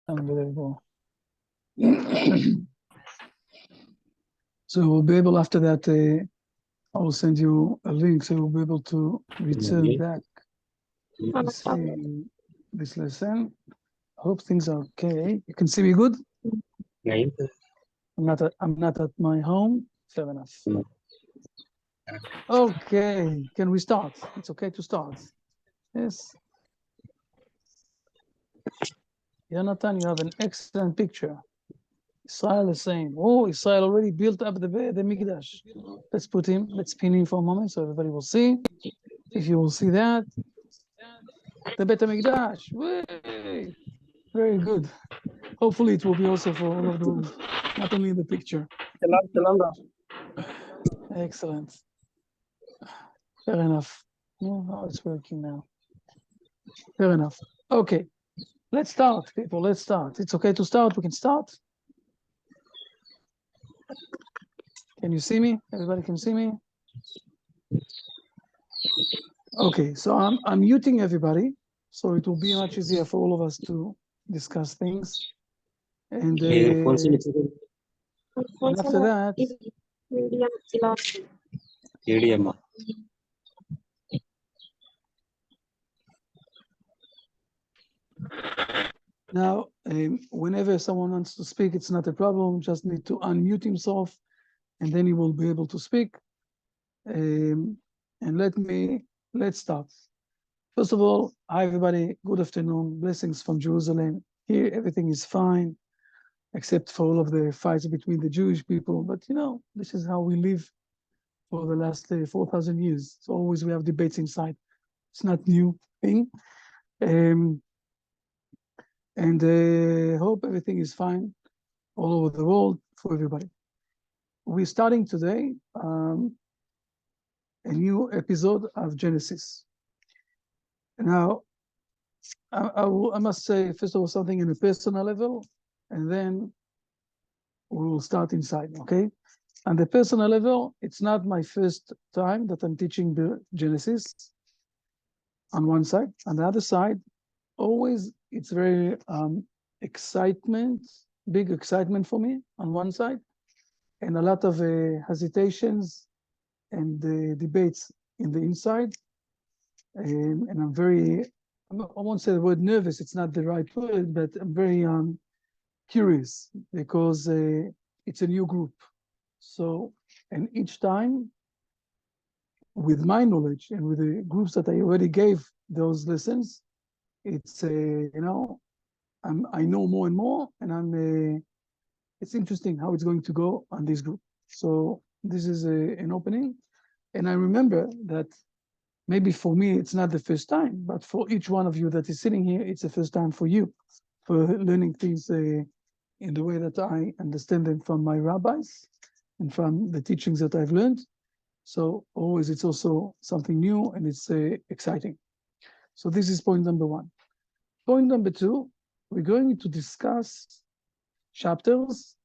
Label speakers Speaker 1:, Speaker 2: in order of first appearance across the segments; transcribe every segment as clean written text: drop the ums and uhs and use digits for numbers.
Speaker 1: Unbelievable. So we'll be able, after that, I will send you a link so you'll be able to return back to see this lesson. I hope things are okay. You can see me good? I'm not at my home. Fair enough. Okay, can we start? It's okay to start. Yes. Jonathan, you have an excellent picture. Israel is saying, oh, Israel already built up the Mikdash. Let's pin him for a moment so everybody will see. If you will see that, the Bet Mikdash. Very good. Hopefully it will be also for all of the rooms, not only in the picture. Excellent. Fair enough. Oh, it's working now. Fair enough. Okay. Let's start, people. Let's start. It's okay to start. We can start. Can you see me? Everybody can see me? Okay, so I'm muting everybody, so it will be much easier for all of us to discuss things. And after that, now, whenever someone wants to speak, it's not a problem. Just need to unmute himself, and then he will be able to speak. And let's start. First of all, hi everybody. Good afternoon. Blessings from Jerusalem. Here, everything is fine, except for all of the fights between the Jewish people. But you know, this is how we live for the last 4,000 years. So always we have debates inside. It's not new thing. And hope everything is fine all over the world for everybody. We're starting today a new episode of Genesis. Now, I must say, first of all, something in a personal level, and then we will start inside, okay? On the personal level, it's not my first time that I'm teaching the Genesis on one side. On the other side, always it's very big excitement for me on one side, and a lot of hesitations and debates in the inside. And I'm very, I won't say the word nervous, it's not the right word, but I'm very curious because it's a new group. So, and each time, with my knowledge and with the groups that I already gave those lessons, it's you know, I know more and more, and it's interesting how it's going to go on this group. So this is an opening, and I remember that maybe for me it's not the first time, but for each one of you that is sitting here, it's the first time for you, for learning things in the way that I understand them from my rabbis and from the teachings that I've learned. So always it's also something new, and it's exciting. So this is point number one. Point number two, we're going to discuss chapters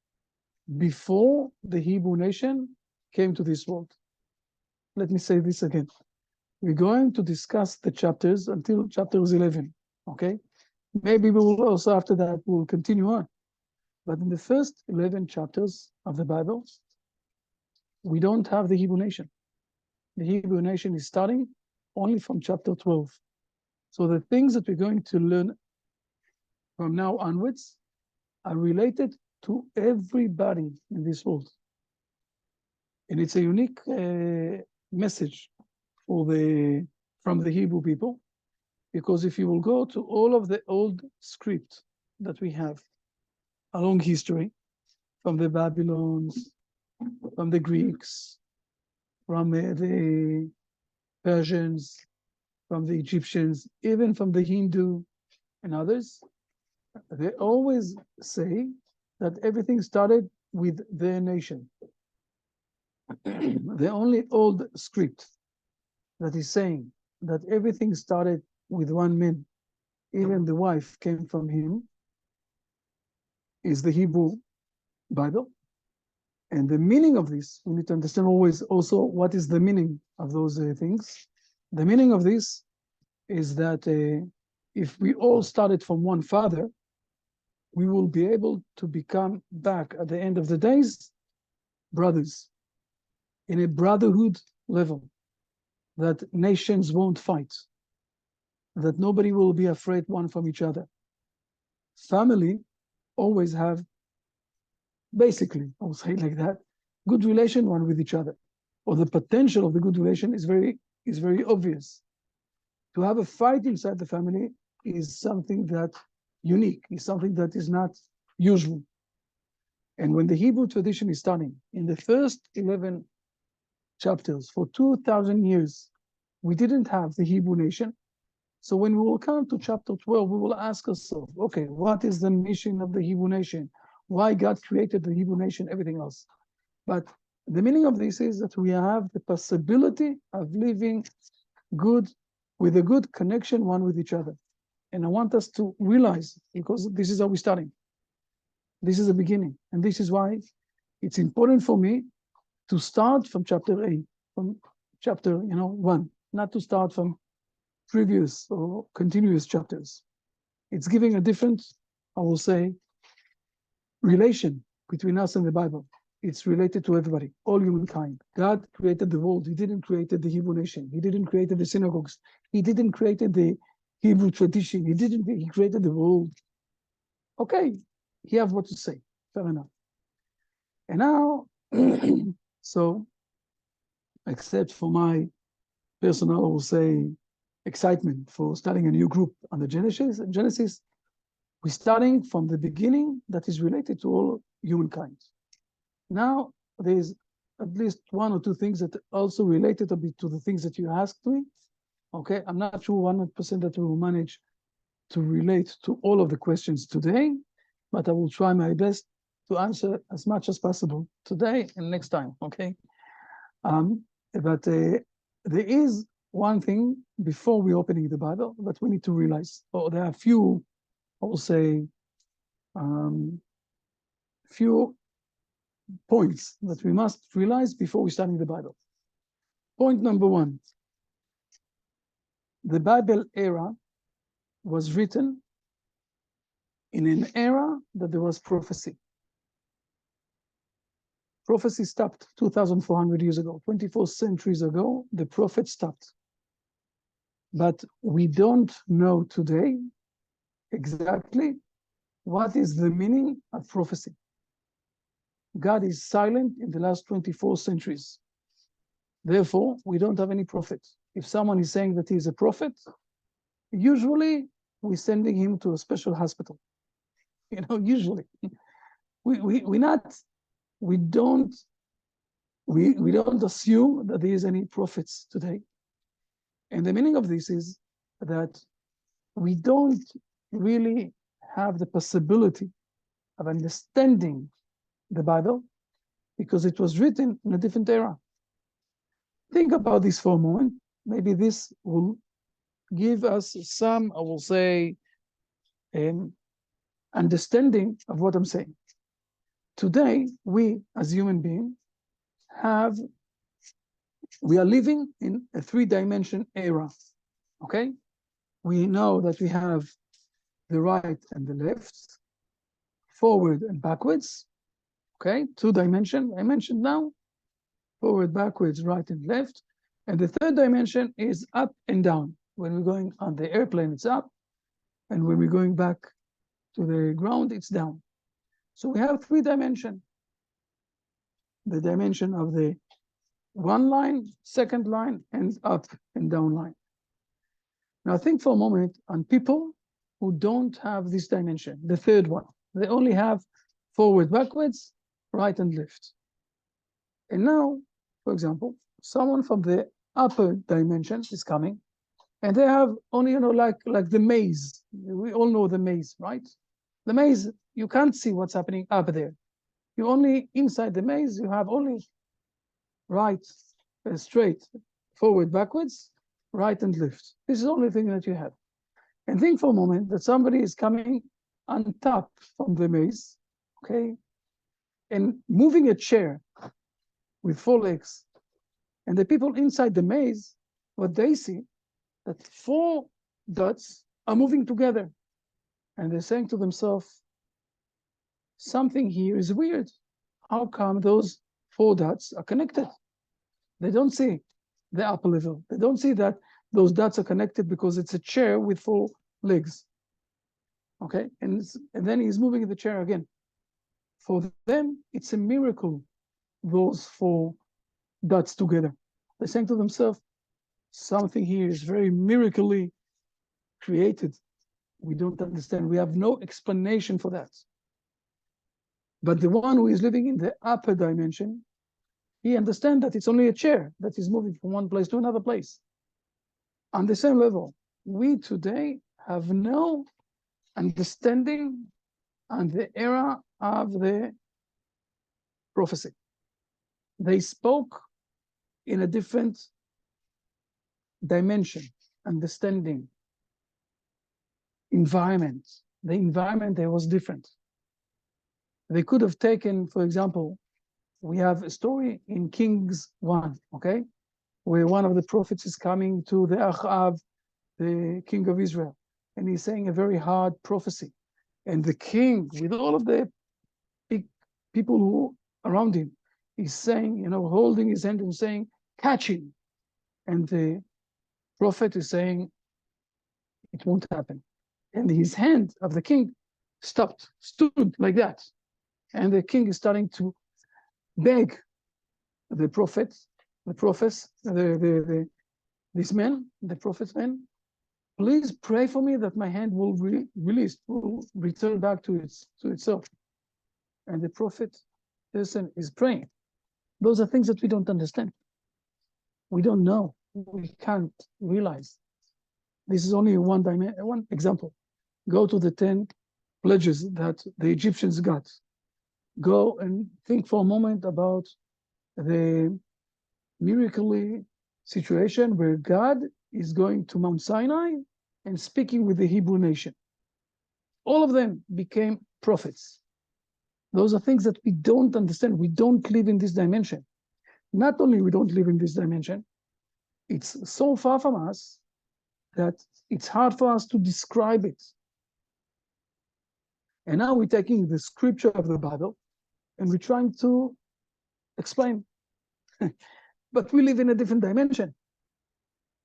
Speaker 1: before the Hebrew nation came to this world. Let me say this again. We're going to discuss the chapters until chapters 11, okay? Maybe we will also, after that, we'll continue on. But in the first 11 chapters of the Bible, we don't have the Hebrew nation. The Hebrew nation is starting only from chapter 12. So the things that we're going to learn from now onwards are related to everybody in this world. And it's a unique message from the Hebrew people, because if you will go to all of the old script that we have along history, from the Babylons, from the Greeks, from the Persians, from the Egyptians, even from the Hindu and others, they always say that everything started with their nation. The only old script that is saying that everything started with one man, even the wife came from him, is the Hebrew Bible. And the meaning of this, we need to understand always also what is the meaning of those things. The meaning of this is that if we all started from one father, we will be able to become back at the end of the days, brothers, in a brotherhood level, that nations won't fight, that nobody will be afraid one from each other. Family always have, basically, I'll say it like that, good relation one with each other, or the potential of the good relation is very obvious. To have a fight inside the family is something that unique, is something that is not usual. And when the Hebrew tradition is starting, in the first 11 chapters, for 2,000 years, we didn't have the Hebrew nation. So when we will come to chapter 12, we will ask ourselves, okay, what is the mission of the Hebrew nation? Why God created the Hebrew nation, everything else. But the meaning of this is that we have the possibility of living good, with a good connection one with each other. And I want us to realize, because this is how we're starting. This is the beginning. And this is why it's important for me to start from chapter 8, from chapter 1, not to start from previous or continuous chapters. It's giving a different, I will say, relation between us and the Bible. It's related to everybody, all humankind. God created the world. He didn't create the Hebrew nation. He didn't create the synagogues. He didn't create the Hebrew tradition. He created the world. Okay, he has what to say. Fair enough. And now, so, except for my personal, I will say, excitement for starting a new group on the Genesis, we're starting from the beginning that is related to all humankind. Now, there's at least one or two things that are also related a bit to the things that you asked me. Okay, I'm not sure 100% that we will manage to relate to all of the questions today, but I will try my best to answer as much as possible today and next time, okay? But there is one thing before we opening the Bible that we need to realize. Or there are a few, I will say, few points that we must realize before we study the Bible. Point number one, the Bible era was written in an era that there was prophecy. Prophecy stopped 2,400 years ago, 24 centuries ago, the prophet stopped. But we don't know today exactly what is the meaning of prophecy. God is silent in the last 24 centuries. Therefore, we don't have any prophet. If someone is saying that he is a prophet, usually we're sending him to a special hospital. Usually. We don't assume that there is any prophets today. And the meaning of this is that we don't really have the possibility of understanding the Bible because it was written in a different era. Think about this for a moment. Maybe this will give us some, I will say, understanding of what I'm saying. Today, we as human beings we are living in a three-dimension era, okay? We know that we have the right and the left, forward and backwards, okay? Two-dimension, I mentioned now, forward, backwards, right and left. And the third dimension is up and down. When we're going on the airplane, it's up. And when we're going back to the ground, it's down. So we have three dimensions. The dimension of the one line, second line, and up and down line. Now think for a moment on people who don't have this dimension, the third one. They only have forward, backwards, right and left. And now, for example, someone from the upper dimension is coming, and they have only, like the maze. We all know the maze, right? The maze, you can't see what's happening up there. You only, inside the maze, you have only right, straight, forward, backwards, right and left. This is the only thing that you have. And think for a moment that somebody is coming on top from the maze, okay, and moving a chair with four legs. And the people inside the maze, what they see, that four dots are moving together. And they're saying to themselves, something here is weird. How come those 4 dots are connected? They don't see the upper level. They don't see that those dots are connected because it's a chair with 4 legs. Okay, and then he's moving the chair again. For them, it's a miracle, those 4 dots together. They're saying to themselves, something here is very miraculously created. We don't understand. We have no explanation for that. But the one who is living in the upper dimension, he understands that it's only a chair that is moving from one place to another place. On the same level, we today have no understanding on the era of the prophecy. They spoke in a different dimension, understanding, environment. The environment there was different. They could have taken, for example, we have a story in Kings 1, okay, where one of the prophets is coming to the Achav, the king of Israel, and he's saying a very hard prophecy. And the king, with all of the big people who around him, he's saying, you know, holding his hand and saying, catch him. And the prophet is saying, it won't happen. And his hand of the king stopped, stood like that. And the king is starting to beg the prophet, this man, the prophet's man, please pray for me that my hand will release, will return back to itself. And the prophet person is praying. Those are things that we don't understand. We don't know. We can't realize. This is only one example. Go to the 10 pledges that the Egyptians got. Go and think for a moment about the miracle situation where God is going to Mount Sinai and speaking with the Hebrew nation. All of them became prophets. Those are things that we don't understand. We don't live in this dimension. Not only we don't live in this dimension, it's so far from us that it's hard for us to describe it. And now we're taking the scripture of the Bible and we're trying to explain. But we live in a different dimension.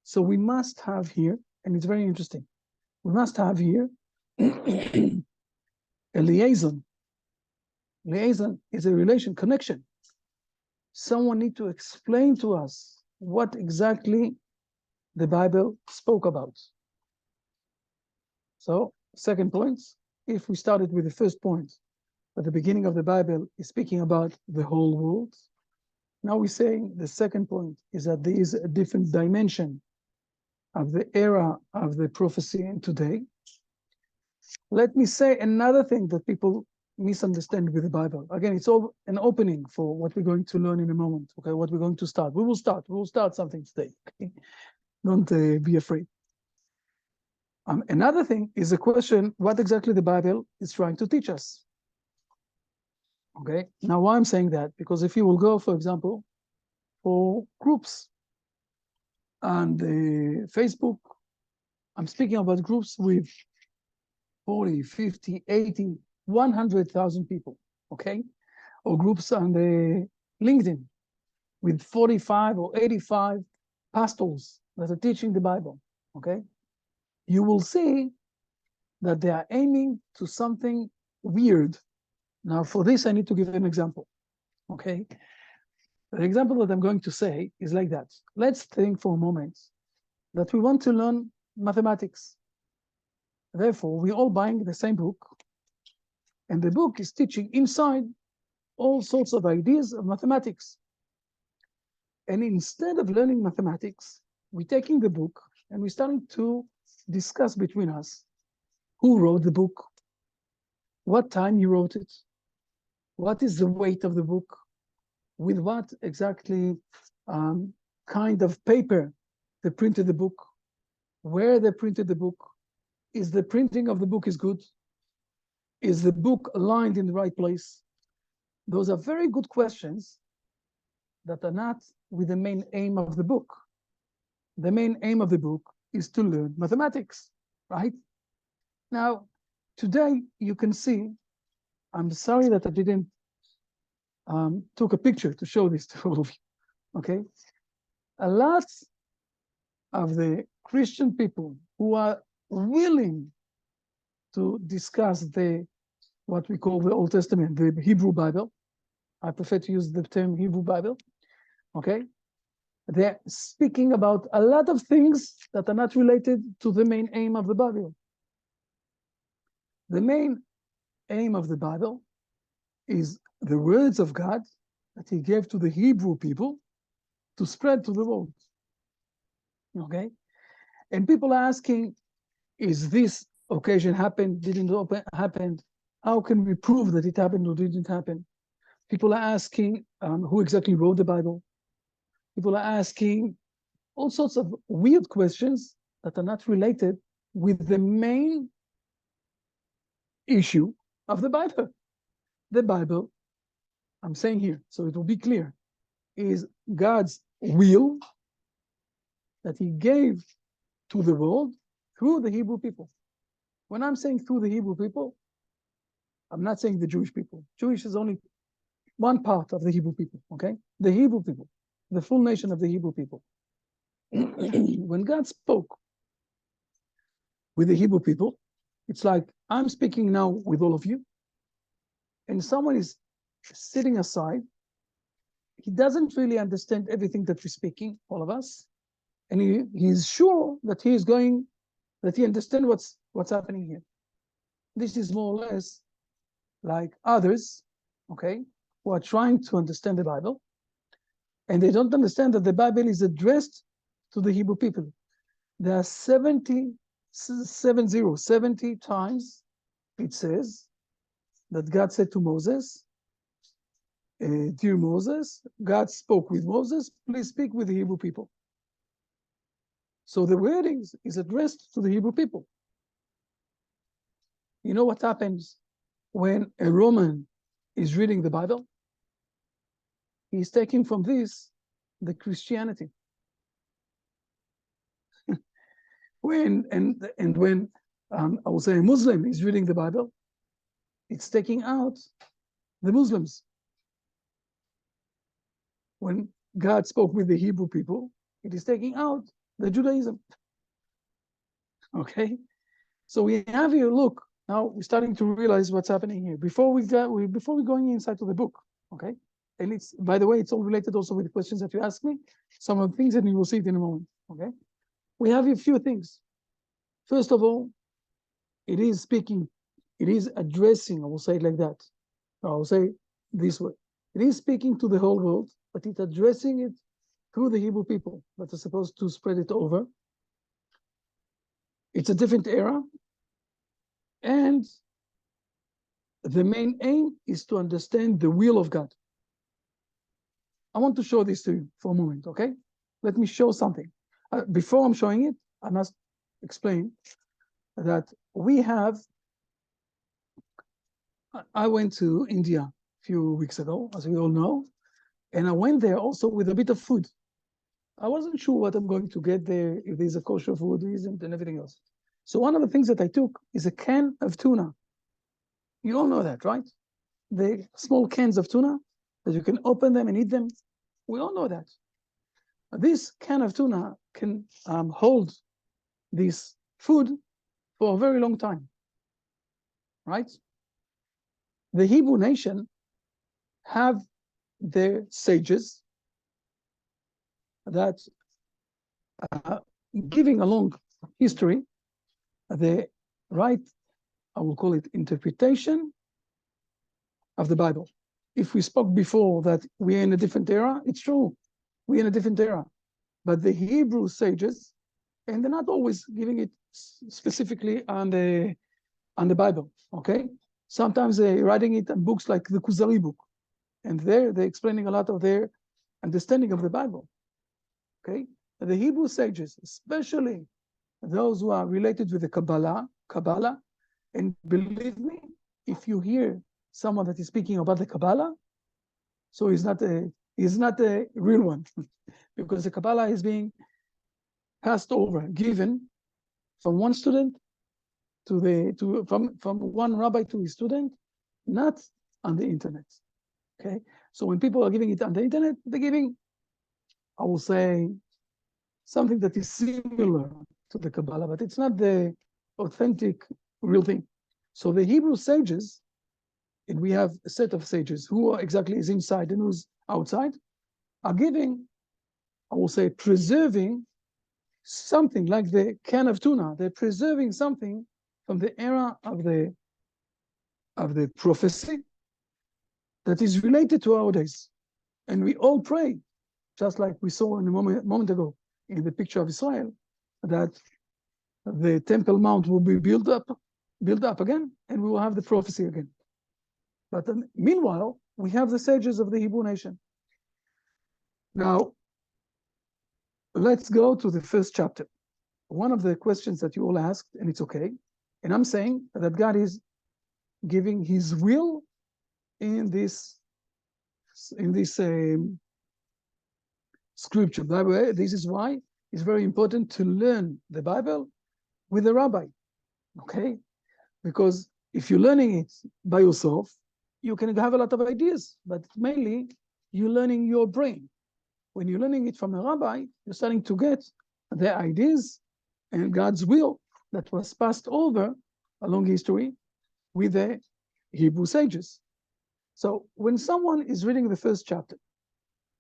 Speaker 1: So we must have here, and it's very interesting, we must have here a liaison. Liaison is a relation, connection. Someone needs to explain to us what exactly the Bible spoke about. So, second point, if we started with the first point, at the beginning of the Bible is speaking about the whole world. Now we're saying the second point is that there is a different dimension of the era of the prophecy in today. Let me say another thing that people misunderstand with the Bible. Again, it's all an opening for what we're going to learn in a moment, okay, what we're going to start. We will start something today, okay? Don't be afraid. Another thing is a question, what exactly the Bible is trying to teach us. Okay, now why I'm saying that? Because if you will go, for example, for groups and Facebook, I'm speaking about groups with 40, 50, 80, 100,000 people, okay? Or groups on the LinkedIn with 45 or 85 pastors that are teaching the Bible, okay? You will see that they are aiming to something weird. Now, for this, I need to give an example, okay? The example that I'm going to say is like that. Let's think for a moment that we want to learn mathematics. Therefore, we're all buying the same book, and the book is teaching inside all sorts of ideas of mathematics. And instead of learning mathematics, we're taking the book and we're starting to discuss between us who wrote the book, what time you wrote it, what is the weight of the book, with what exactly kind of paper they printed the book, where they printed the book, is the printing of the book is good, is the book aligned in the right place? Those are very good questions that are not with the main aim of the book. The main aim of the book is to learn mathematics, right? Now, today you can see I'm sorry that I didn't took a picture to show this to all of you, okay? A lot of the Christian people who are willing to discuss what we call the Old Testament, the Hebrew Bible. I prefer to use the term Hebrew Bible, okay? They're speaking about a lot of things that are not related to the main aim of the Bible. The main aim of the Bible is the words of God that he gave to the Hebrew people to spread to the world, okay? And people are asking, is this occasion happened, didn't happen? How can we prove that it happened or didn't happen? People are asking who exactly wrote the Bible. People are asking all sorts of weird questions that are not related with the main issue of the Bible. The Bible, I'm saying here, so it will be clear, is God's will that he gave to the world through the Hebrew people. When I'm saying through the Hebrew people, I'm not saying the Jewish people. Jewish is only one part of the Hebrew people, okay? The Hebrew people, the full nation of the Hebrew people. When God spoke with the Hebrew people, it's like I'm speaking now with all of you, and someone is sitting aside. He doesn't really understand everything that we're speaking, all of us, and he's sure that he understands what's happening here. This is more or less like others, okay, who are trying to understand the Bible, and they don't understand that the Bible is addressed to the Hebrew people. There are 70 times it says that God said to Moses, dear Moses, God spoke with Moses, please speak with the Hebrew people. So the wording is addressed to the Hebrew people. You know what happens when a Roman is reading the Bible? He's taking from this the Christianity. when I will say a Muslim is reading the Bible, it's taking out the Muslims. When God spoke with the Hebrew people, it is taking out the Judaism. Okay, so we have here. Look, now we're starting to realize what's happening here. Before we're going inside to the book, okay, and it's, by the way, it's all related also with the questions that you asked me. Some of the things, and you will see it in a moment. Okay, we have a few things. First of all, it is addressing. I will say it like that. I will say this way. It is speaking to the whole world, but it's addressing it through the Hebrew people that are supposed to spread it over. It's a different era, and the main aim is to understand the will of God. I want to show this to you for a moment, okay? Let me show something. Before I'm showing it, I must explain that I went to India a few weeks ago, as we all know, and I went there also with a bit of food. I wasn't sure what I'm going to get there, if there's a kosher food, isn't, and everything else. So one of the things that I took is a can of tuna. You all know that, right? The small cans of tuna that you can open them and eat them. We all know that. This can of tuna can hold this food for a very long time, right? The Hebrew nation have their sages that giving a long history, the right, I will call it interpretation of the Bible. If we spoke before that we're in a different era, it's true, we're in a different era. But the Hebrew sages, and they're not always giving it specifically on the Bible, okay? Sometimes they're writing it in books like the Kuzari book, and they're explaining a lot of their understanding of the Bible, okay? The Hebrew sages, especially those who are related with the Kabbalah, and believe me, if you hear someone that is speaking about the Kabbalah, so he's not a real one, because the Kabbalah is being passed over, given from one student from one rabbi to his student, not on the internet. Okay, so when people are giving it on the internet, they're giving, I will say, something that is similar to the Kabbalah, but it's not the authentic, real thing. So the Hebrew sages, and we have a set of sages who are exactly is inside and who's outside, are giving, I will say, preserving something like the can of tuna. They're preserving something from the era of the prophecy that is related to our days. And we all pray, just like we saw in a moment ago in the picture of Israel, that the Temple Mount will be built up again, and we will have the prophecy again. But meanwhile, we have the sages of the Hebrew nation. Now, let's go to the first chapter. One of the questions that you all asked, and it's okay, and I'm saying that God is giving his will in this scripture. By the way, this is why it's very important to learn the Bible with a rabbi, okay? Because if you're learning it by yourself, you can have a lot of ideas, but mainly you're learning your brain. When you're learning it from a rabbi, you're starting to get the ideas and God's will that was passed over along history with the Hebrew sages. So when someone is reading the first chapter,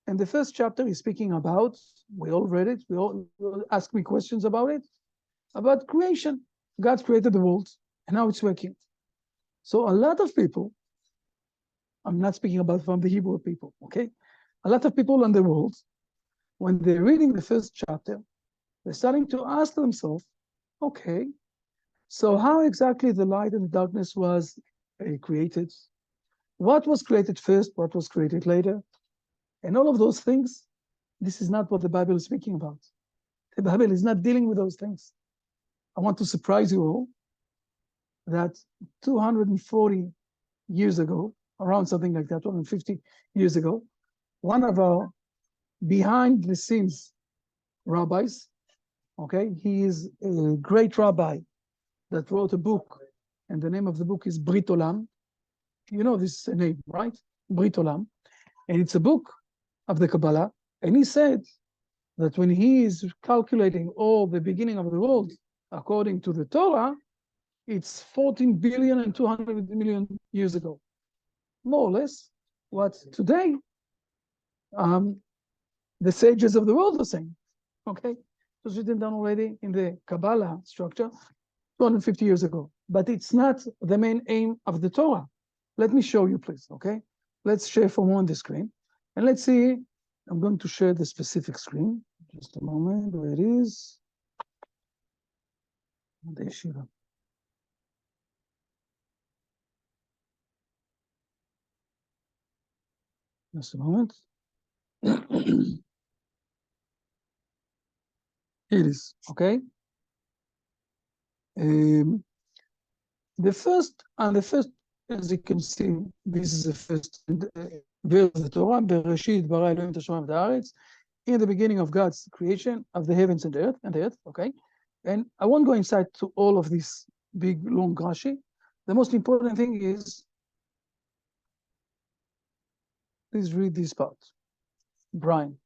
Speaker 1: and the first chapter is speaking about, we all read it, we all ask me questions about it, about creation. God created the world, and how it's working. So a lot of people, I'm not speaking about from the Hebrew people, okay? A lot of people in the world, when they're reading the first chapter, they're starting to ask themselves, okay, so how exactly the light and the darkness was created? What was created first? What was created later? And all of those things, this is not what the Bible is speaking about. The Bible is not dealing with those things. I want to surprise you all that 240 years ago, around something like that, 250 years ago, one of our behind the scenes rabbis, okay, he is a great rabbi that wrote a book, and the name of the book is Brit Olam. You know this name, right? Brit Olam. And it's a book of the Kabbalah. And he said that when he is calculating all the beginning of the world according to the Torah, it's 14 billion and 200 million years ago. More or less what today the sages of the world are saying. Okay? It was written down already in the Kabbalah structure 250 years ago. But it's not the main aim of the Torah. Let me show you, please, okay? Let's share for more on the screen. And let's see, I'm going to share the specific screen. Just a moment, where it is. The yeshiva. Just a moment. Here it is, okay? The first, as you can see, this is the first verse of the Torah, Bereshit bara Elohim et hashamayim v'haaretz, in the beginning of God's creation of the heavens and the earth, okay? And I won't go inside to all of this big, long Rashi. The most important thing is, please read this part. Brian,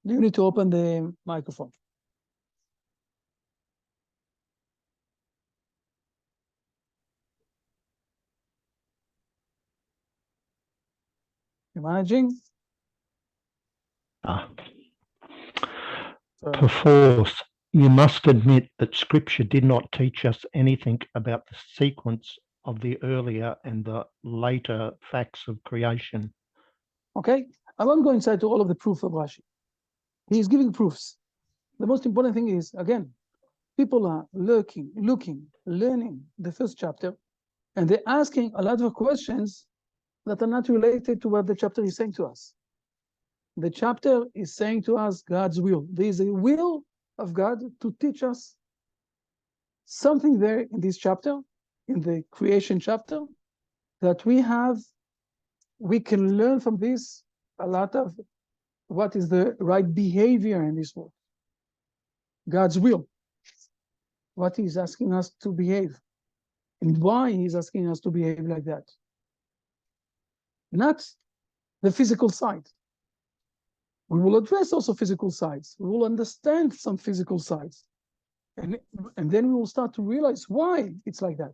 Speaker 1: you need to open the microphone. You managing?
Speaker 2: Perforce, you must admit that Scripture did not teach us anything about the sequence of the earlier and the later facts of creation.
Speaker 1: Okay, I won't go inside to all of the proof of Rashi. He's giving proofs. The most important thing is, again, people are looking, learning the first chapter, and they're asking a lot of questions that are not related to what the chapter is saying to us. The chapter is saying to us God's will. There is a will of God to teach us something there in this chapter, in the creation chapter, that we can learn from this a lot of what is the right behavior in this world. God's will, what he's asking us to behave, and why he's asking us to behave like that. not the physical side. We will address also physical sides. We will understand some physical sides. And then we will start to realize why it's like that.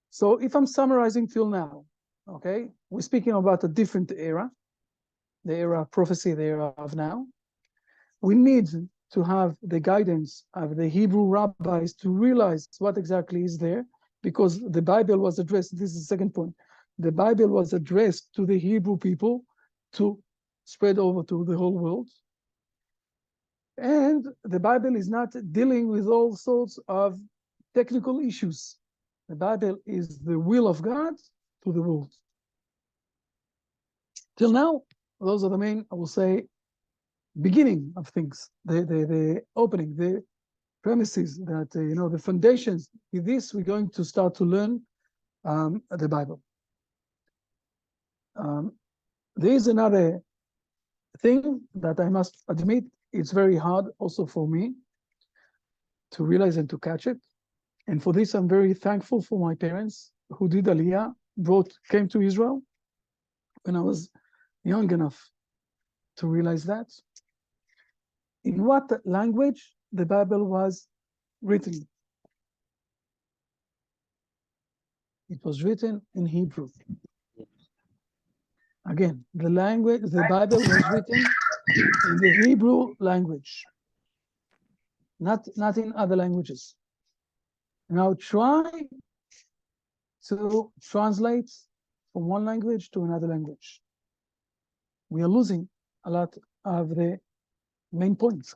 Speaker 1: So if I'm summarizing till now, okay, we're speaking about a different era, the era of prophecy, the era of now. We need to have the guidance of the Hebrew rabbis to realize what exactly is there, because the Bible was addressed, this is the second point, the Bible was addressed to the Hebrew people to spread over to the whole world. And the Bible is not dealing with all sorts of technical issues. The Bible is the will of God to the world. Till now, those are the main, I will say, beginning of things, the opening, the premises, that, the foundations. With this, we're going to start to learn the Bible. There is another thing that I must admit, it's very hard also for me to realize and to catch it. And for this, I'm very thankful for my parents who did Aliyah, came to Israel when I was young enough to realize that. In what language the Bible was written? It was written in Hebrew. Again, the Bible was written in the Hebrew language, not in other languages. Now try to translate from one language to another language. We are losing a lot of the main points,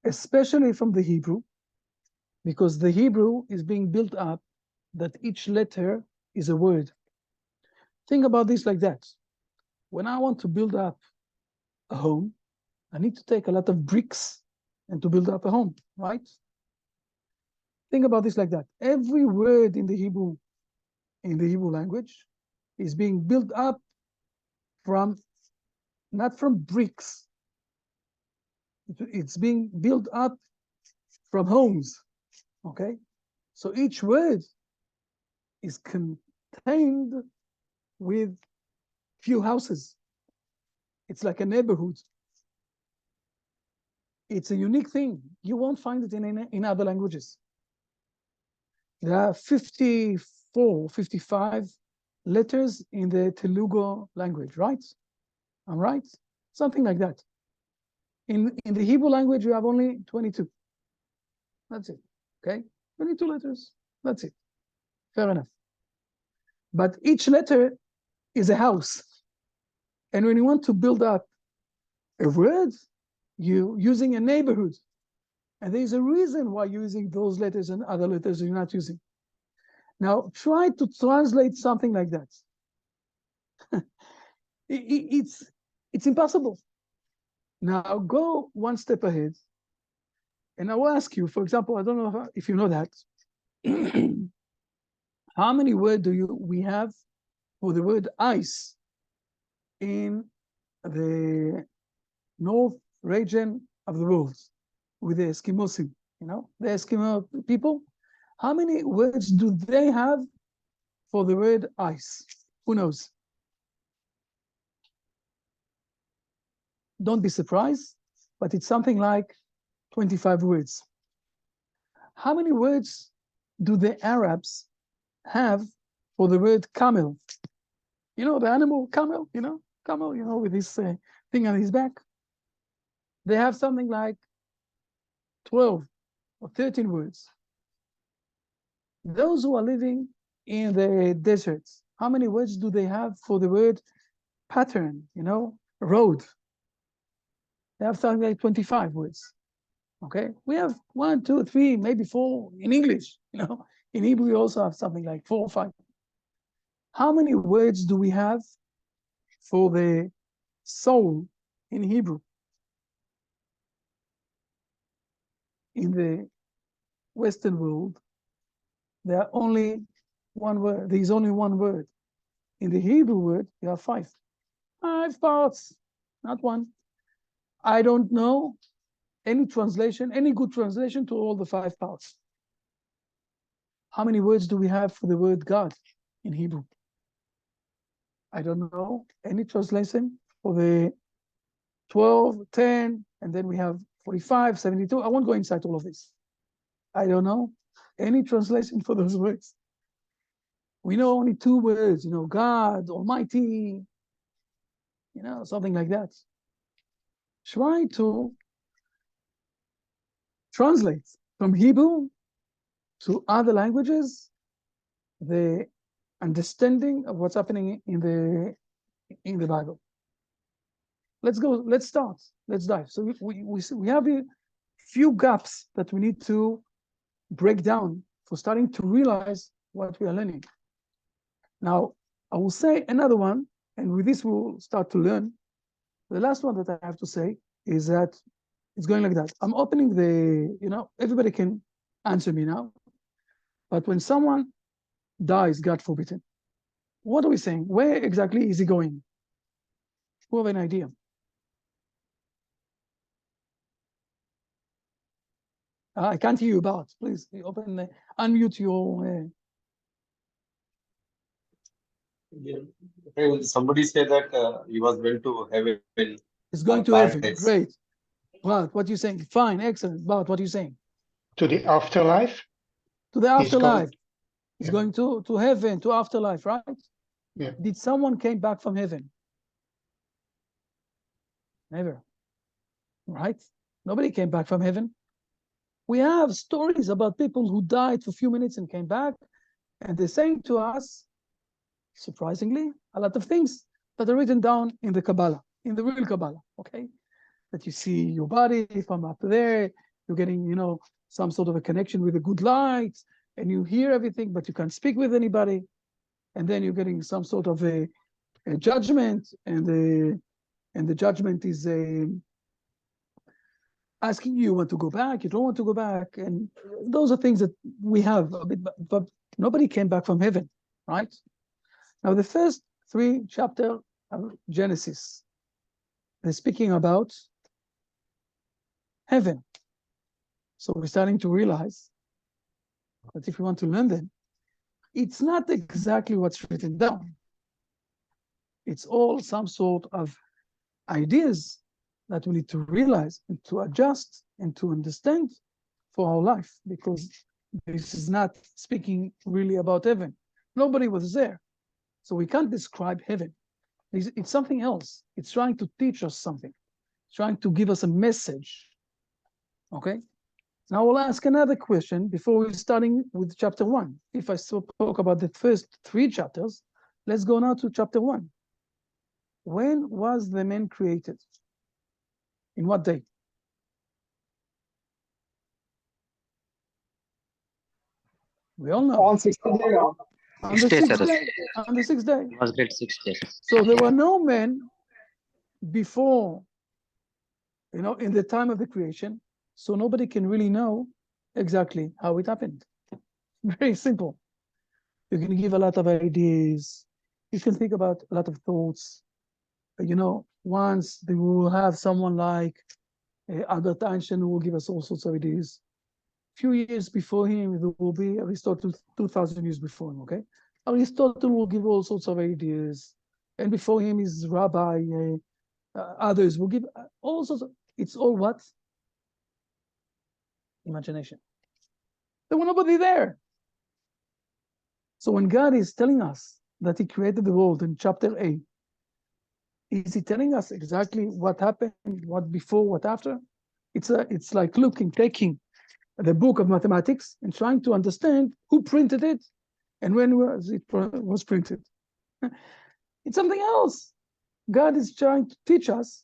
Speaker 1: especially from the Hebrew, because the Hebrew is being built up that each letter is a word. Think about this like that. When I want to build up a home, I need to take a lot of bricks and to build up a home, right? Think about this like that. Every word in the Hebrew language is being built up not from bricks. It's being built up from homes, okay? So each word is contained with few houses. It's like a neighborhood. It's a unique thing. You won't find it in other languages. There are 54, 55 letters in the Telugu language, right? I'm right? Something like that. In the Hebrew language, you have only 22. That's it, okay? 22 letters, that's it. Fair enough. But each letter is a house. And when you want to build up a word, you're using a neighborhood. And there's a reason why you're using those letters and other letters you're not using. Now, try to translate something like that. It's impossible. Now, go one step ahead. And I will ask you, for example, I don't know if you know that. How many words we have for the word ice in the north region of the world with the Eskimos, the Eskimo people? How many words do they have for the word ice? Who knows? Don't be surprised, but it's something like 25 words. How many words do the Arabs have for the word camel? The animal camel, camel, with this thing on his back. They have something like 12 or 13 words. Those who are living in the deserts, how many words do they have for the word pattern, road? They have something like 25 words. Okay, we have 1, 2, 3, maybe 4 in English. In Hebrew we also have something like 4 or 5. How many words do we have for the soul in Hebrew? In the Western world, there are only one word. There is only one word. In the Hebrew word, there are 5. 5 parts, not one. I don't know any translation, any good translation to all the 5 parts. How many words do we have for the word God? in Hebrew. I don't know any translation for the 12, 10, and then we have 45, 72. I won't go inside all of this. I don't know any translation for those words. We know only 2 words, God, Almighty, something like that. Try to translate from Hebrew to other languages the understanding of what's happening in the Bible. Let's go. Let's start. Let's dive. So we have a few gaps that we need to break down for starting to realize what we are learning. Now, I will say another one, and with this we'll start to learn. The last one that I have to say is that it's going like that. I'm opening everybody can answer me now. But when someone dies, God forbid, what are we saying? Where exactly is he going? Who have an idea? I can't hear you, Bart. Please unmute your.
Speaker 3: Somebody said that he was going to heaven.
Speaker 1: He's going to heaven. Great. Bart, what are you saying? Fine, excellent. Bart, what are you saying?
Speaker 2: To the afterlife?
Speaker 1: To the afterlife. He's going to heaven, to afterlife, right?
Speaker 2: Yeah.
Speaker 1: Did someone came back from heaven? Never. Right? Nobody came back from heaven. We have stories about people who died for a few minutes and came back, and they're saying to us, surprisingly, a lot of things that are written down in the Kabbalah, in the real Kabbalah, okay? That you see your body from up there, you're getting, some sort of a connection with a good light, and you hear everything, but you can't speak with anybody. And then you're getting some sort of a judgment, and the judgment is asking you want to go back, you don't want to go back. And those are things that we have a bit, but nobody came back from heaven, right? Now, the first 3 chapters of Genesis, they're speaking about heaven. So we're starting to realize that if we want to learn them, it's not exactly what's written down. It's all some sort of ideas that we need to realize and to adjust and to understand for our life, because this is not speaking really about heaven. Nobody was there. So we can't describe heaven. It's something else. It's trying to teach us something. It's trying to give us a message. Okay? Now we'll ask another question before we're starting with chapter 1. If I spoke about the first 3 chapters, let's go now to chapter 1. When was the man created? In what day? We all know.
Speaker 4: On 6th day.
Speaker 1: On the 6th day. On the 6th day.
Speaker 5: Was great 6 days.
Speaker 1: So there were no men before, in the time of the creation. So nobody can really know exactly how it happened. Very simple. You can give a lot of ideas. You can think about a lot of thoughts. Once they will have someone like Albert Einstein who will give us all sorts of ideas. A few years before him, there will be Aristotle, 2,000 years before him, okay? Aristotle will give all sorts of ideas. And before him is Rabbi, others will give all sorts of, it's all what? Imagination. There was nobody there. So when God is telling us that he created the world in chapter 8, is he telling us exactly what happened, what before, what after? It's like taking the book of mathematics and trying to understand who printed it and when was printed. It's something else. God is trying to teach us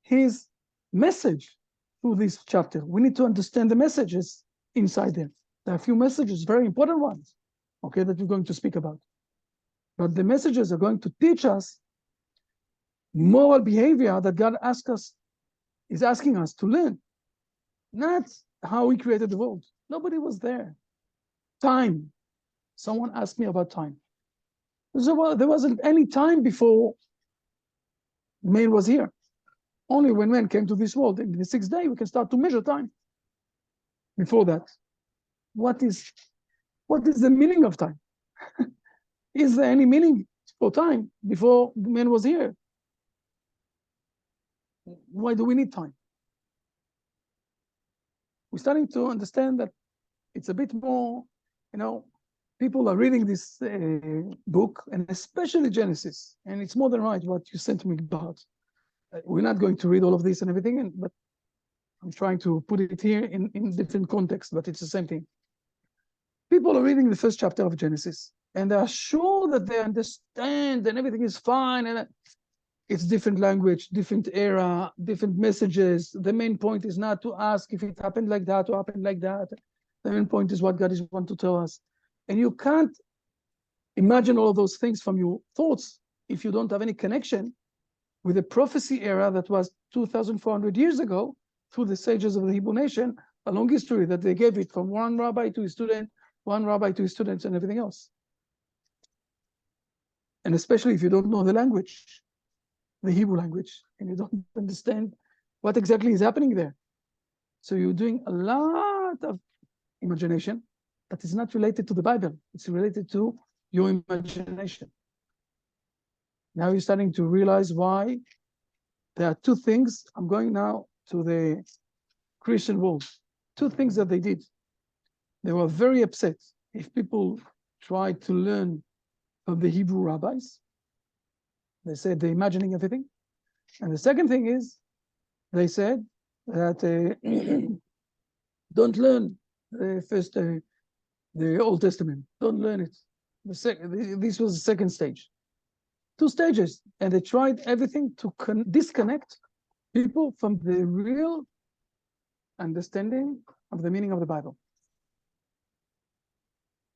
Speaker 1: his message through this chapter. We need to understand the messages inside there. There are a few messages, very important ones, okay, that we're going to speak about. But the messages are going to teach us moral behavior that God is asking us to learn. Not how he created the world. Nobody was there. Time. Someone asked me about time. There wasn't any time before man was here. Only when man came to this world in the 6th day, we can start to measure time. Before that, what is the meaning of time? Is there any meaning for time before man was here? Why do we need time? We're starting to understand that it's a bit more, people are reading this book, and especially Genesis, and it's more than right what you sent me about. We're not going to read all of this and everything, but I'm trying to put it here in different contexts, but it's the same thing. People are reading the first chapter of Genesis, and they are sure that they understand and everything is fine, and it's different language, different era, different messages. The main point is not to ask if it happened like that or happened like that. The main point is what God is want to tell us. And you can't imagine all of those things from your thoughts if you don't have any connection with the prophecy era that was 2,400 years ago through the sages of the Hebrew nation, a long history that they gave it from one rabbi to his student, one rabbi to his students, and everything else. And especially if you don't know the language, the Hebrew language, and you don't understand what exactly is happening there. So you're doing a lot of imagination that is not related to the Bible. It's related to your imagination. Now you're starting to realize why there are two things. I'm going now to the Christian world. Two things that they did. They were very upset if people tried to learn from the Hebrew rabbis. They said they're imagining everything. And the second thing is, they said that don't learn first the Old Testament. Don't learn it. This was the second stage. Two stages. And they tried everything to disconnect people from the real understanding of the meaning of the Bible.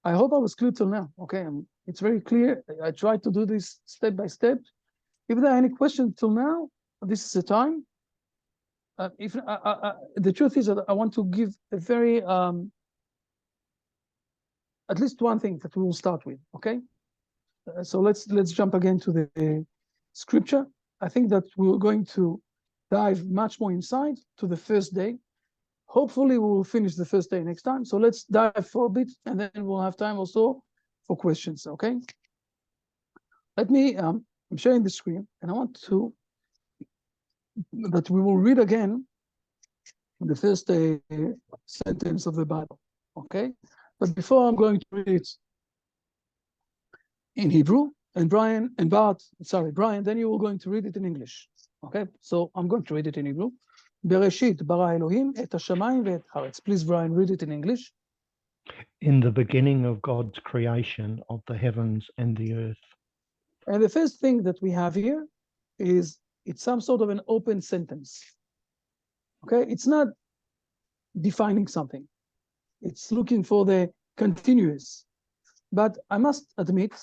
Speaker 1: I hope I was clear till now. Okay, it's very clear. I tried to do this step by step. If there are any questions till now, this is the time. The truth is that I want to give a very, at least one thing that we will start with, okay? So let's jump again to the scripture. I think that we're going to dive much more inside to the first day. Hopefully we will finish the first day next time. So let's dive for a bit, and then we'll have time also for questions, okay? Let me, I'm sharing the screen, and I want to, that we will read again the first sentence of the Bible, okay? But before I'm going to read it in Hebrew, and Brian, then you are going to read it in English, okay? So I'm going to read it in Hebrew. Bereshit bara Elohim et hashamayim ve'et haaretz. Please, Brian, read it in English.
Speaker 2: In the beginning of God's creation of the heavens and the earth.
Speaker 1: And the first thing that we have here is it's some sort of an open sentence. Okay, it's not defining something. It's looking for the continuous. But I must admit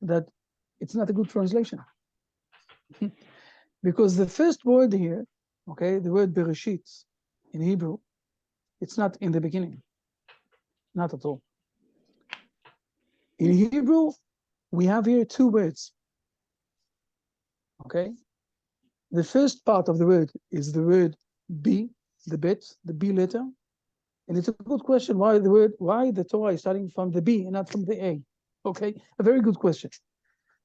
Speaker 1: that it's not a good translation. Because the first word here, okay, the word Bereshit in Hebrew, it's not in the beginning. Not at all. In Hebrew, we have here two words. Okay? The first part of the word is the word B, the bet, the B letter. And it's a good question why the Torah is starting from the B and not from the A. Okay? A very good question.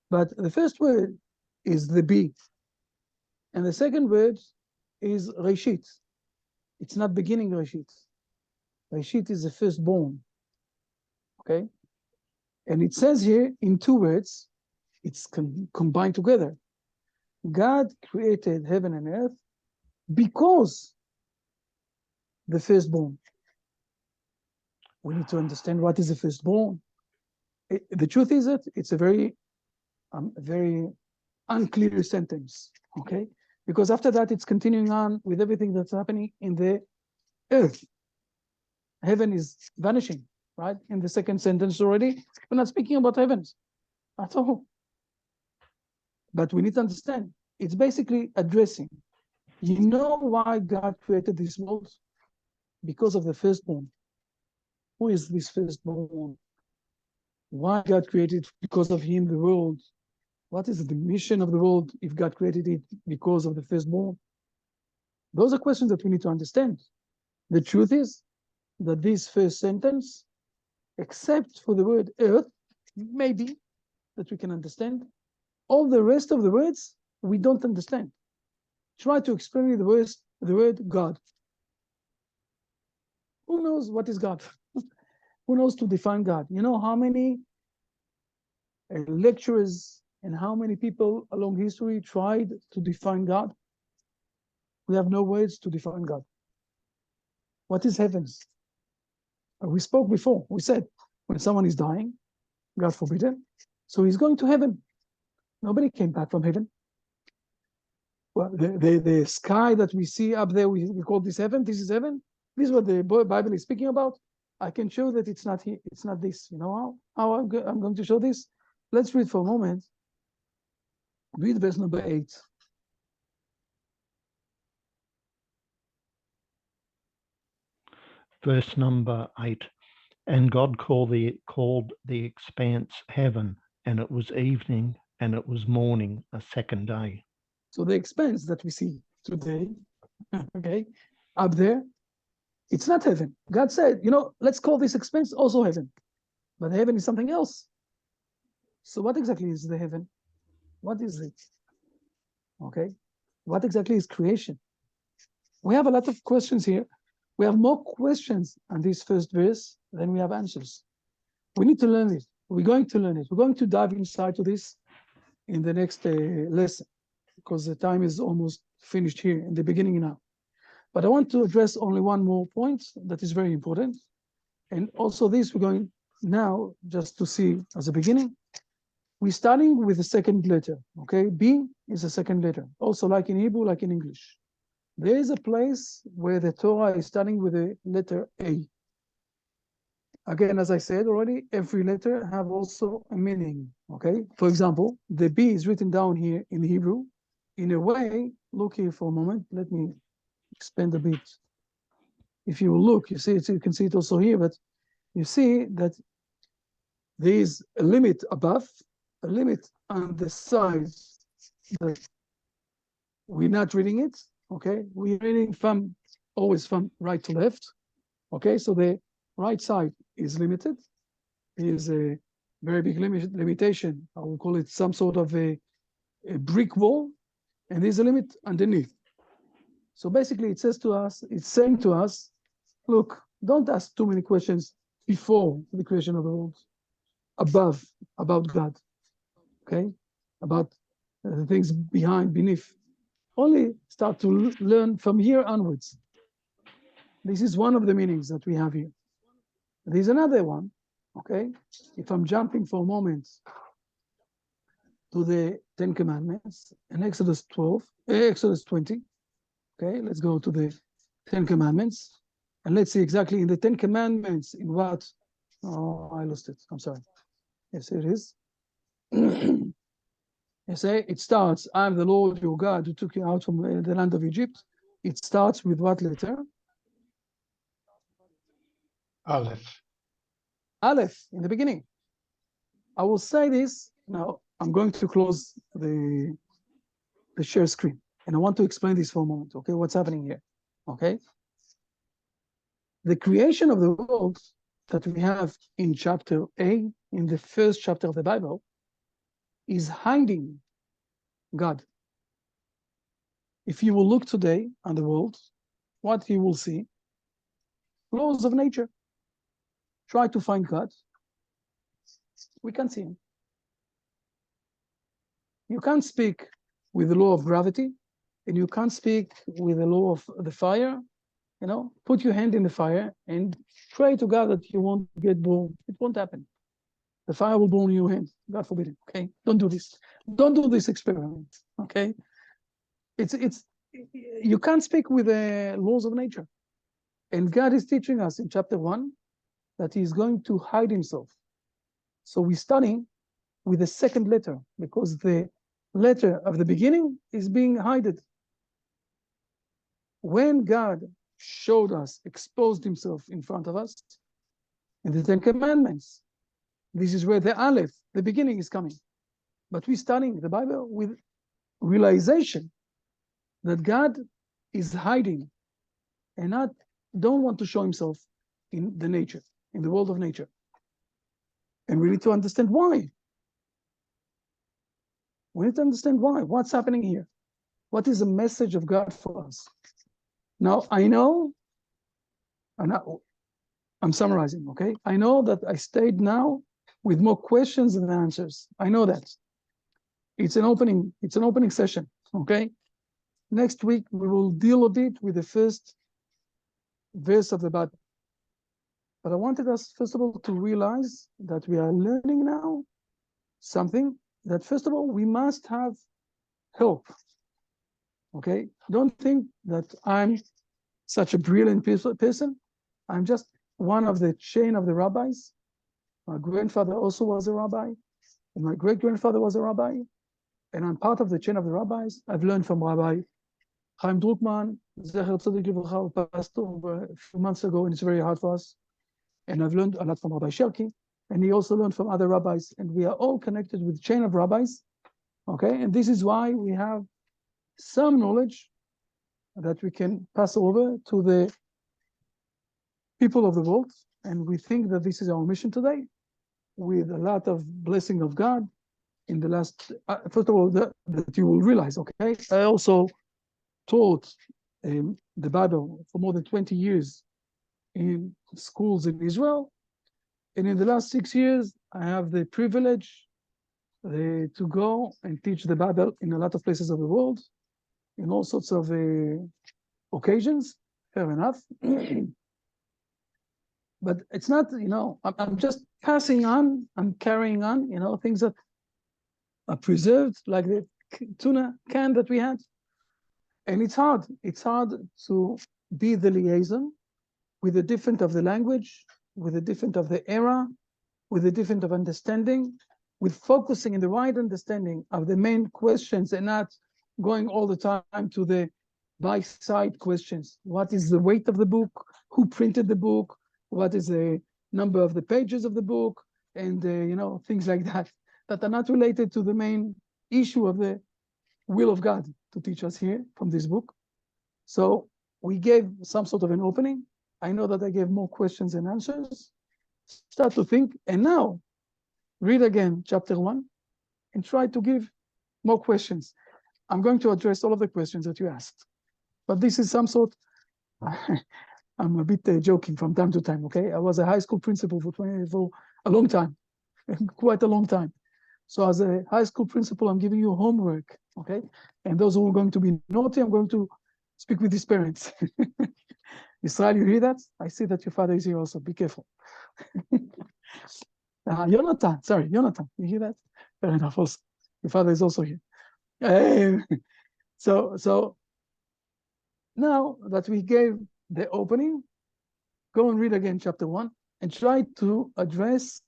Speaker 1: But the first word is the B. And the second word is Reshit. It's not beginning Reshit. Reshit is the firstborn. Okay? And it says here in two words, it's combined together. God created heaven and earth because the firstborn. We need to understand what is the firstborn. The truth is that it's a very unclear sentence, okay? Because after that, it's continuing on with everything that's happening in the earth. Heaven is vanishing, right? In the second sentence already, we're not speaking about heavens at all. But we need to understand, it's basically addressing. You know why God created this world? Because of the firstborn. Who is this firstborn? Why God created because of him the world? What is the mission of the world if God created it because of the firstborn? Those are questions that we need to understand. The truth is that this first sentence except for the word earth, maybe, that we can understand. All the rest of the words, we don't understand. Try to explain the word God. Who knows what is God? Who knows to define God? You know how many lecturers and how many people along history tried to define God? We have no words to define God. What is heavens? We spoke before. We said when someone is dying, God forbid it, so he's going to heaven. Nobody came back from heaven. Well, the sky that we see up there, we call this heaven. This is heaven. This is what the Bible is speaking about. I can show that it's not here. It's not this. You know how I'm going to show this? Let's read for a moment. Read verse number 8.
Speaker 2: Verse number 8. And God called the expanse heaven, and it was evening, and it was morning, a second day.
Speaker 1: So the expanse that we see today, okay, up there, it's not heaven. God said, let's call this expanse also heaven. But heaven is something else. So what exactly is the heaven? What is it? Okay. What exactly is creation? We have a lot of questions here. We have more questions on this first verse than we have answers. We need to learn it. We're going to learn it. We're going to dive inside to this in the next lesson, because the time is almost finished here in the beginning now. But I want to address only one more point that is very important. And also this, we're going now just to see as a beginning. We're starting with the second letter, okay? B is the second letter, also like in Hebrew, like in English. There is a place where the Torah is starting with the letter A. Again, as I said already, every letter have also a meaning, okay? For example, the B is written down here in Hebrew. In a way, look here for a moment. Let me expand a bit. If you look, you see it, you can see it also here, but you see that there is a limit above, a limit on the sides that we're not reading it, okay? We're reading always from right to left, okay? So the right side is limited. It is a very big limitation. I will call it some sort of a brick wall, and there's a limit underneath. So basically it's saying to us, look, don't ask too many questions before the creation of the world, about God, okay? About the things beneath. Only start to learn from here onwards. This is one of the meanings that we have here. There's another one, okay? If I'm jumping for a moment to the 10 Commandments in Exodus 20, okay? Let's go to the 10 Commandments, and let's see exactly in the 10 Commandments in what. Oh, I lost it. I'm sorry. Yes, it is. You say it starts, I'm the Lord your God who took you out from the land of Egypt. It starts with what letter?
Speaker 4: Aleph.
Speaker 1: Aleph, in the beginning. I will say this. Now, I'm going to close the share screen. And I want to explain this for a moment, okay? What's happening here, okay? The creation of the world that we have in chapter A, in the first chapter of the Bible, is hiding God. If you will look today on the world, what you will see? Laws of nature. Try to find God. We can't see him. You can't speak with the law of gravity, and you can't speak with the law of the fire. Put your hand in the fire and pray to God that you won't get burned. It won't happen. The fire will burn your hand. God forbid it. Okay, don't do this. Don't do this experiment. Okay, you can't speak with the laws of nature, and God is teaching us in chapter 1 that He is going to hide Himself. So we're starting with the second letter because the letter of the beginning is being hidden. When God showed us, exposed Himself in front of us in the 10 Commandments, this is where the Aleph, the beginning, is coming. But we're starting the Bible with realization that God is hiding and don't want to show Himself in the nature, in the world of nature. And we need to understand why. We need to understand why. What's happening here? What is the message of God for us? Now, I know, and I'm summarizing, okay? I know that I stayed now with more questions than answers. I know that. It's an opening session, okay? Next week, we will deal a bit with the first verse of the Bible. But I wanted us, first of all, to realize that we are learning now something that, first of all, we must have help, okay? Don't think that I'm such a brilliant person. I'm just one of the chain of the rabbis. My grandfather also was a rabbi, and my great-grandfather was a rabbi, and I'm part of the chain of the rabbis. I've learned from Rabbi Chaim Goldberg, Zecher Tzedek Livracha, who passed over a few months ago, and it's very hard for us. And I've learned a lot from Rabbi Shelki, and he also learned from other rabbis, and we are all connected with the chain of rabbis, okay? And this is why we have some knowledge that we can pass over to the people of the world, and we think that this is our mission today, with a lot of blessing of God in the last, first of all, that you will realize, okay? I also taught the Bible for more than 20 years in schools in Israel. And in the last 6 years, I have the privilege to go and teach the Bible in a lot of places of the world, in all sorts of occasions, fair enough. But it's not, I'm just passing on, I'm carrying on, things that are preserved, like the tuna can that we had. And it's hard to be the liaison with the different of the language, with the different of the era, with the different of understanding, with focusing in the right understanding of the main questions and not going all the time to the by-side questions. What is the weight of the book? Who printed the book? What is the number of the pages of the book? And, things like that are not related to the main issue of the will of God to teach us here from this book. So we gave some sort of an opening. I know that I gave more questions than answers. Start to think, and now read again chapter 1 and try to give more questions. I'm going to address all of the questions that you asked, but this is some sort, I'm a bit joking from time to time, okay? I was a high school principal for a long time, quite a long time. So as a high school principal, I'm giving you homework, okay? And those who are going to be naughty, I'm going to speak with his parents. Israel, you hear that? I see that your father is here also. Be careful. Jonathan, you hear that? Fair enough also. Your father is also here. So now that we gave the opening, go and read again chapter 1 and try to address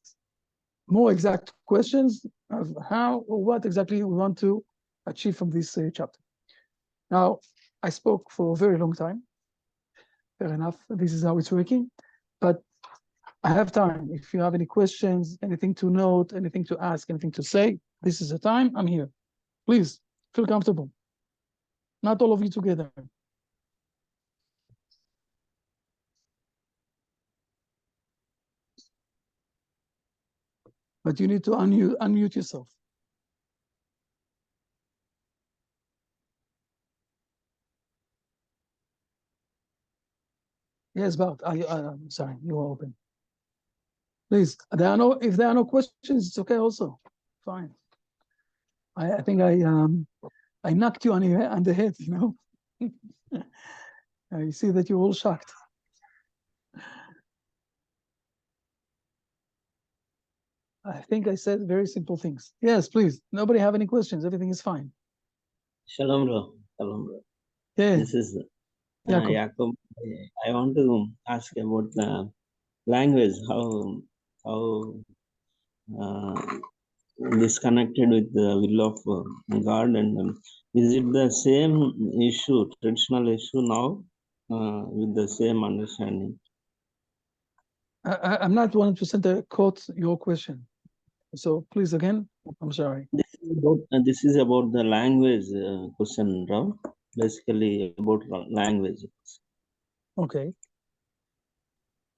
Speaker 1: more exact questions of how or what exactly we want to achieve from this chapter. Now, I spoke for a very long time. Fair enough, this is how it's working, but I have time. If you have any questions, anything to note, anything to ask, anything to say, this is the time, I'm here. Please, feel comfortable. Not all of you together. But you need to unmute yourself. Yes, Bart, I'm sorry, you are open. Please, if there are no questions, it's okay also. Fine. I think I knocked you on the head, I see that you're all shocked. I think I said very simple things. Yes, please. Nobody have any questions. Everything is fine.
Speaker 5: Shalom, bro. Shalom, bro.
Speaker 1: Yeah.
Speaker 5: This is
Speaker 1: Jacob.
Speaker 5: Jacob. I want to ask about the language, how this connected with the will of God, and is it the same issue, traditional issue now, with the same understanding?
Speaker 1: I'm not 100% caught your question. So please again, I'm sorry.
Speaker 5: This is about the language question, Rav. Basically about language.
Speaker 1: Okay.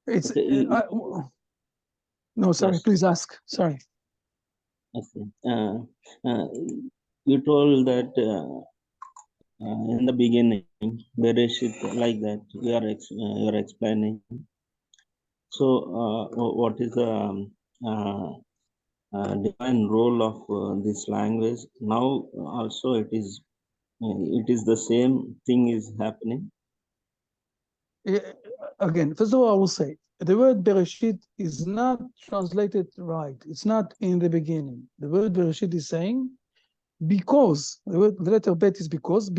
Speaker 1: It's
Speaker 5: Okay.
Speaker 1: No, sorry,
Speaker 5: Yes.
Speaker 1: please ask. Sorry.
Speaker 5: Okay. You told that in the beginning, Bereshit, like that, you are explaining. So, what is the divine role of this language? Now, also, it is the same thing is happening.
Speaker 1: Again, first of all, I will say the word Bereshit is not translated right. It's not in the beginning. The word Bereshit is saying because the letter Bet is because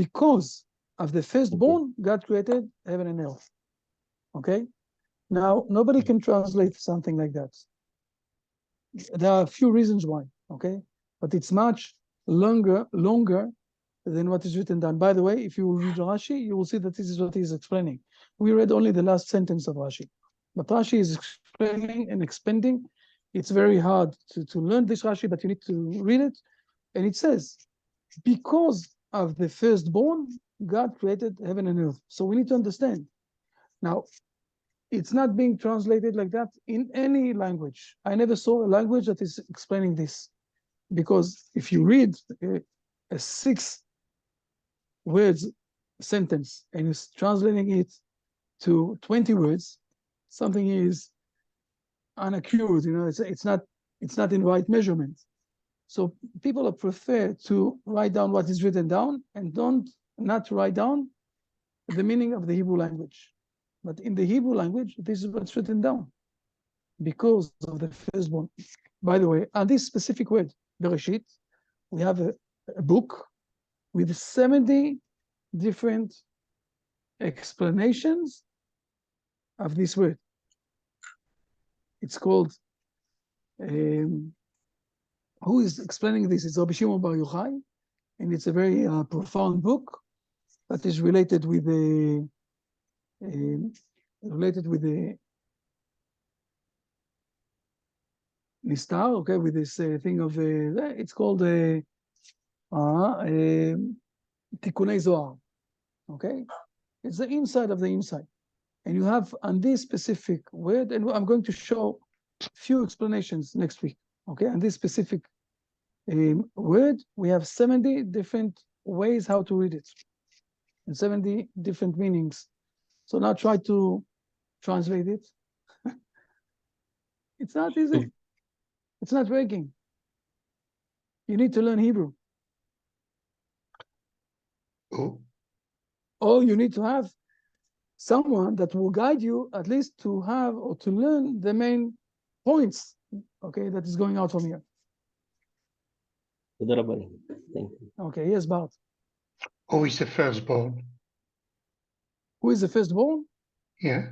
Speaker 1: of the firstborn, God created heaven and earth. Okay. Now nobody can translate something like that. There are a few reasons why. Okay, but it's much longer than what is written down. By the way, if you read Rashi, you will see that this is what he's explaining. We read only the last sentence of Rashi, but Rashi is explaining and expanding. It's very hard to learn this Rashi, but you need to read it. And it says, because of the firstborn, God created heaven and earth. So we need to understand. Now, it's not being translated like that in any language. I never saw a language that is explaining this. Because if you read a 6 words sentence and you're translating it to 20 words, something is unaccurate, it's not in right measurement. So people prefer to write down what is written down and not write down the meaning of the Hebrew language. But in the Hebrew language, this is what's written down because of the firstborn. By the way, on this specific word, Bereshit, we have a book with 70 different explanations of this word. It's called, who is explaining this? It's Rabbi Shimon Bar Yochai, and it's a very profound book that is related with the Nistar, okay, with this thing of, it's called Tikunei Zohar, okay? It's the inside of the inside. And you have on this specific word, and I'm going to show a few explanations next week, okay? On this specific word, we have 70 different ways how to read it, and 70 different meanings. So now try to translate it. It's not easy. It's not working. You need to learn Hebrew.
Speaker 4: Oh,
Speaker 1: Or you need to have someone that will guide you at least to have or to learn the main points, okay, that is going out from here.
Speaker 5: Thank you.
Speaker 1: Okay, yes, Bart.
Speaker 4: who is the firstborn?
Speaker 1: Who is the firstborn?
Speaker 4: Yeah.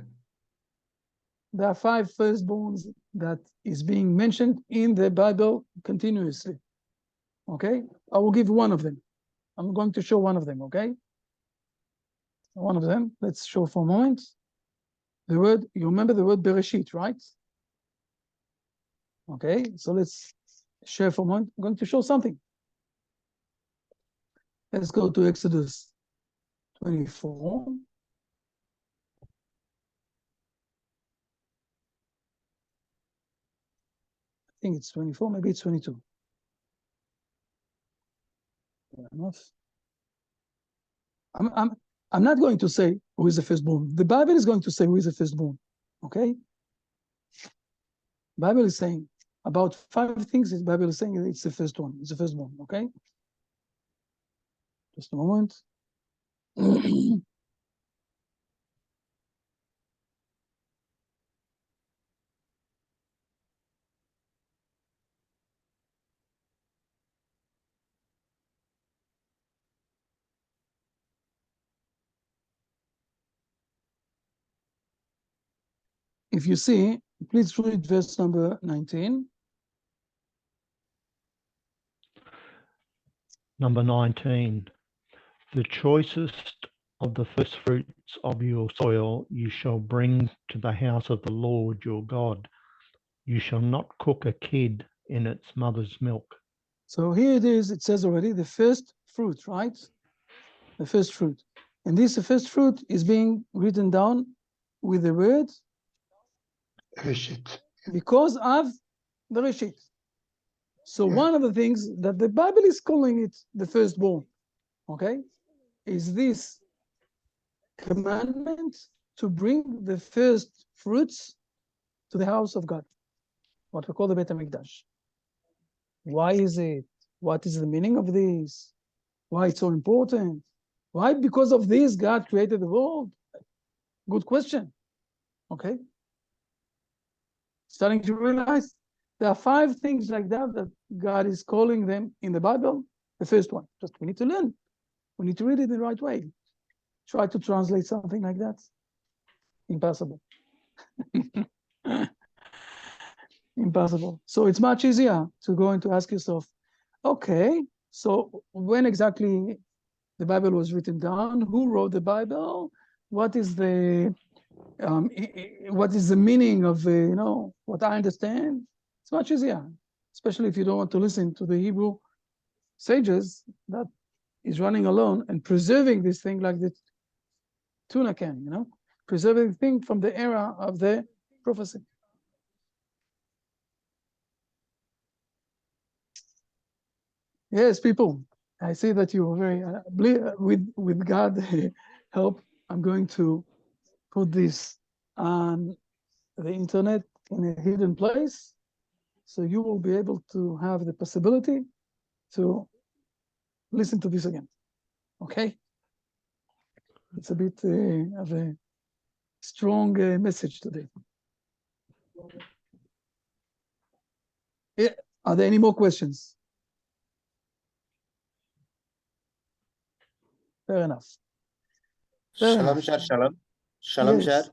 Speaker 1: There are 5 firstborns that is being mentioned in the Bible continuously. Okay, I will give one of them. I'm going to show one of them, okay? One of them, let's show for a moment. The word, you remember the word Bereshit, right? Okay, so let's share for a moment. I'm going to show something. Let's go to Exodus 24. I think it's 24, maybe it's 22. Enough. I'm not going to say who is the firstborn. The Bible is going to say who is the firstborn. Okay? Bible is saying about 5 things. The Bible is saying it's the first one. It's the firstborn. Okay? Just a moment. If you see, please read verse number 19.
Speaker 2: Number 19. The choicest of the first fruits of your soil you shall bring to the house of the Lord your God. You shall not cook a kid in its mother's milk.
Speaker 1: So here it is. It says already the first fruit, right? The first fruit. And this first fruit is being written down with the word
Speaker 4: Bereshit.
Speaker 1: because of the Reshit. So
Speaker 4: Yeah.
Speaker 1: one of the things that the Bible is calling it the firstborn, okay, is this commandment to bring the first fruits to the house of God, what we call the Beit HaMikdash. Why is it? What is the meaning of this? Why it's so important? Why? Because of this, God created the world? Good question. Okay. Starting to realize there are 5 things like that that God is calling them in the Bible. The first one, just we need to learn. We need to read it in the right way. Try to translate something like that. Impossible. Impossible. So it's much easier to go and to ask yourself, okay, so when exactly the Bible was written down? Who wrote the Bible? What is the meaning of what I understand? It's much easier, especially if you don't want to listen to the Hebrew sages that is running alone and preserving this thing like the tuna can, preserving the thing from the era of the prophecy. Yes, people, I see that you are very with God help. I'm going to put this on the internet in a hidden place, so you will be able to have the possibility to listen to this again. Okay, it's a bit of a strong message today. Yeah. Are there any more questions? Fair enough. Fair
Speaker 6: Shalom,
Speaker 1: enough.
Speaker 6: sir. Shalom. Shalom,
Speaker 1: Yes.
Speaker 6: sir.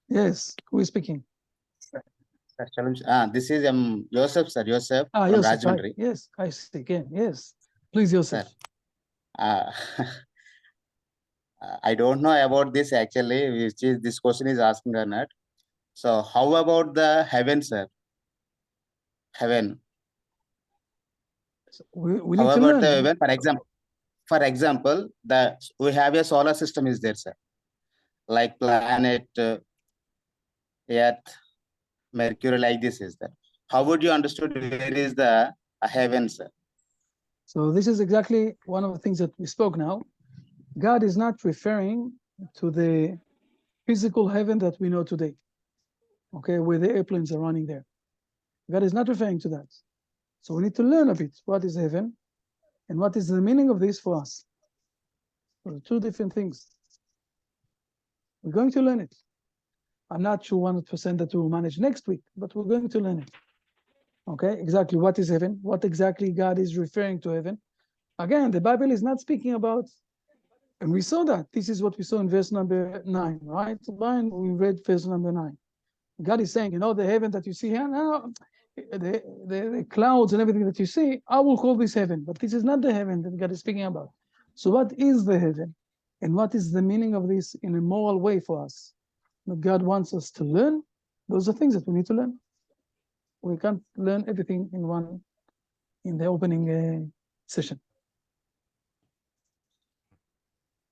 Speaker 1: Yes. Who is speaking?
Speaker 6: Sir, Shalom. This is Joseph, sir. Joseph from
Speaker 1: Joseph, right.
Speaker 6: Rajahmundry.
Speaker 1: Yes, I see again. Yes. Please, Joseph.
Speaker 6: Sir. I don't know about this actually, which is this question is asking or not. So how about the heaven, sir? Heaven.
Speaker 1: So we
Speaker 6: How
Speaker 1: need to
Speaker 6: about
Speaker 1: learn.
Speaker 6: the heaven? For example, we have a solar system is there, sir. Like planet, Earth, Mercury, like this is there. How would you understood where is the heaven, sir?
Speaker 1: So this is exactly one of the things that we spoke now. God is not referring to the physical heaven that we know today, okay, where the airplanes are running there. God is not referring to that. So we need to learn a bit what is heaven and what is the meaning of this for us. So 2 different things. We're going to learn it. I'm not sure 100% that we will manage next week, but we're going to learn it. Okay, exactly what is heaven, what exactly God is referring to heaven. Again, the Bible is not speaking about, and we saw that. This is what we saw in verse number 9, right? We read verse number 9. God is saying, the heaven that you see here, now, the clouds and everything that you see, I will call this heaven, but this is not the heaven that God is speaking about. So what is the heaven? And what is the meaning of this in a moral way for us? That God wants us to learn. Those are things that we need to learn. We can't learn everything in the opening session.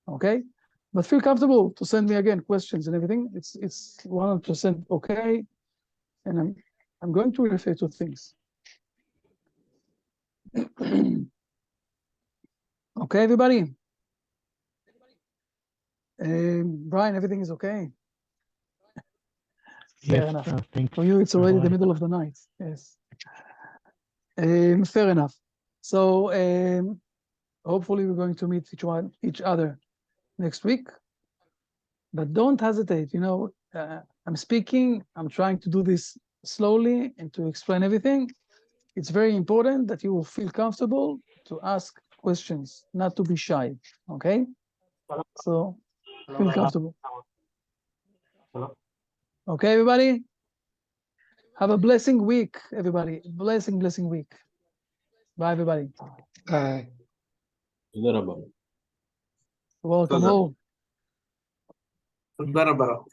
Speaker 1: Okay, but feel comfortable to send me again questions and everything. It's 100% okay, and I'm going to refer to things. Okay, everybody. Brian, everything is okay. Fair
Speaker 2: Yes,
Speaker 1: enough.
Speaker 2: thanks.
Speaker 1: For you, it's already the
Speaker 2: Rabbi.
Speaker 1: middle of the night. Yes. Fair enough. So hopefully we're going to meet each other next week. But don't hesitate. I'm speaking. I'm trying to do this slowly and to explain everything. It's very important that you will feel comfortable to ask questions, not to be shy. Okay? So feel comfortable. Okay, everybody? Have a blessing week, everybody. Blessing week. Bye, everybody.
Speaker 4: Bye.
Speaker 1: Welcome all.
Speaker 3: Barabbara.